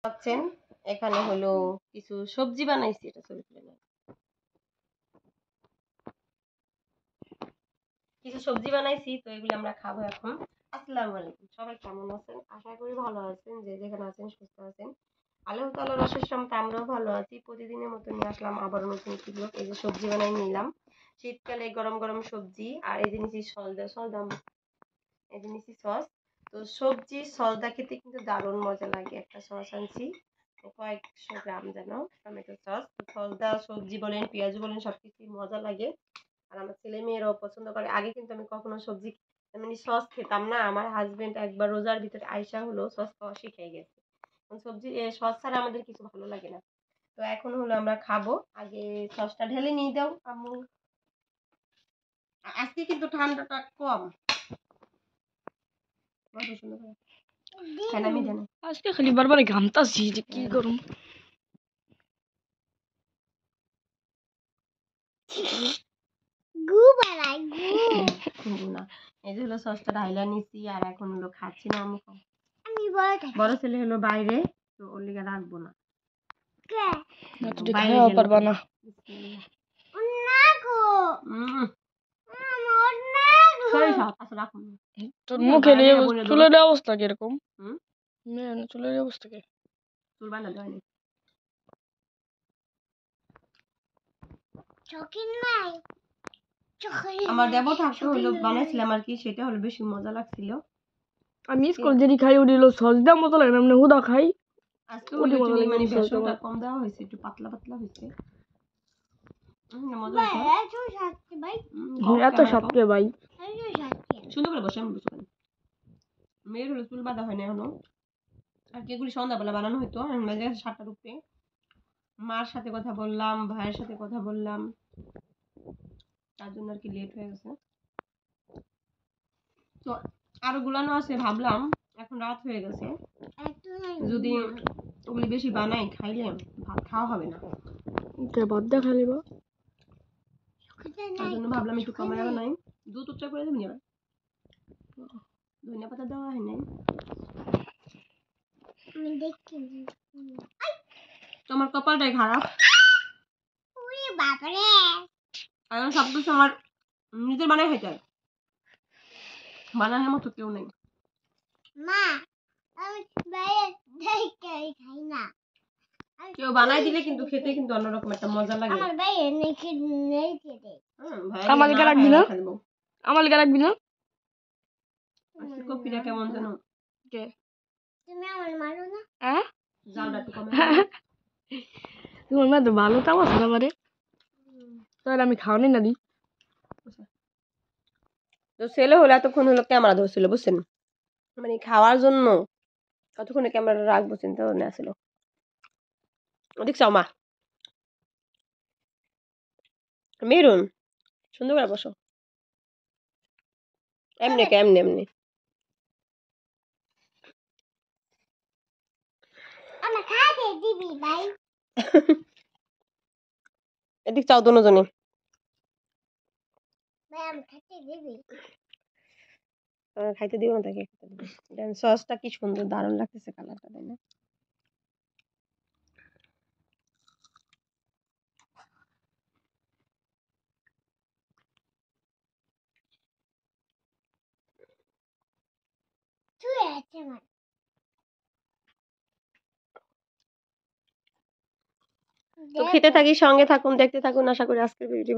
পাচ্ছেন এখানে হলো কিছু সবজি বানাইছি, এটা ছবি তুলে নেন। কিছু সবজি বানাইছি, তো এগুলো আমরা খাবো এখন। আসসালামু আলাইকুম, সবাই কেমন আছেন? আশা করি ভালো আছেন, যে যেখানে আছেন সুস্থ আছেন। আল্লাহ তাআলার অশেষ রহমতে আমরাও ভালো আছি। প্রতিদিনের মতো নিয়ে আসলাম আবার নতুন একটি ব্লগ। এই যে সবজি বানাই নিলাম, শীতকালে গরম গরম সবজি। আর এই যে নিচ্ছি সলদা, এই যে নিচ্ছি সস। তো সবজি সলদা খেতে কিন্তু দারুণ মজা লাগে। একটা সস আনছি কয়েকশো গ্রাম যেন, টমেটো সস। সলদা সবজি বলেন, পেঁয়াজ বলেন, সবকিছুই মজা লাগে। আর আমার ছেলে মেয়েরাও পছন্দ করে। আগে কিন্তু আমি কখনো সবজি মানে সস খেতাম না। আমার হাজবেন্ড একবার রোজার ভিতরে আইসা হলো সস খাওয়া শিখে গেছে। সবজি সস ছাড়া আমাদের কিছু ভালো লাগে না। তো এখন হলো আমরা খাবো। আগে সসটা ঢেলে নিয়ে দাও আম্মু। আজকে কিন্তু ঠান্ডাটা কম। আজকে খালি বারবার ঘামতাছি যে কি করুম। এই যে হলো সসটা ঢাইলা নিছি, আর এখন হলো খাচ্ছি না আম্মু। বড় ছেলে হলো বাইরে, তো ওর লিগে রাখবো না। বাইরে পারবা না। তোর মুখের চুলের অবস্থা কিরকম? চুলের অবস্থা কি? চুল বানাতে হয়নি। আমার দেবো থাকতে হলো বানাইছিলাম আর কি, সেটা হলো বেশি মজা লাগছিল। আমি স্কুল যদি খাই ওদিল সস দাম মতো লাগে না, এমনি হুদা খাই। আজকে ওই মানে বেসনটা কম দেওয়া হয়েছে, একটু পাতলা পাতলা হয়েছে। মজা এত সাপকে ভাই সুন্দর করে বসে আমি বুঝতে পারি। মেয়ের হলো চুল বাঁধা হয় না এখনো, আর কি এগুলি সন্ধ্যাবেলা বানানো হইতো। আমি 7টার উপরে মার সাথে কথা বললাম, ভাইয়ের সাথে কথা বললাম, তার জন্য আর কি লেট হয়ে গেছে। তো আরো গুলানো আছে, ভাবলাম এখন রাত হয়ে গেছে, যদি ওগুলি বেশি বানাই খাইলে ভাত খাওয়া হবে না। ভাত দা খালি বা তার জন্য ভাবলাম একটু কমায় বানাই। দুধ উচ্চা করে দেবেন এবার, ধনিয়া পাতা দেওয়া হয় নাই। তোমার কপালটাই খারাপ। এখন সবকিছু আমার নিজের বানাই খাইতে হয়, বানানোর মতো কেউ নেই। কেউ বানাই দিলে কিন্তু খেতে কিন্তু অন্যরকম একটা মজা লাগে। আমার লিগা রাখবি না, আমার লিগা রাখবি না। কপিটা কেমন জানো? কে তুমি আমার মারো না? হ্যাঁ জালটা একটু কমে তোমার মা তো ভালো তাও আছে না মানে, তাহলে আমি খাওয়ানি না দি। তো ছেলে হলো এতক্ষণ হলো ক্যামেরা ধরছিল বুঝছেন, মানে খাওয়ার জন্য কতক্ষণে ক্যামেরা রাখবো চিন্তা ভাবনা আসলো। দেখছো মা মেরুন সুন্দর করে বসো, এমনি এমনি এমনি। এদিক চাও দুজনে। খাইতে দিব না তাকে, সসটা কি সুন্দর দারুণ লাগতেছে কালারটা, তাই না? তো খেতে থাকি, সঙ্গে থাকুন, দেখতে থাকুন। আশা করি আজকের ভিডিও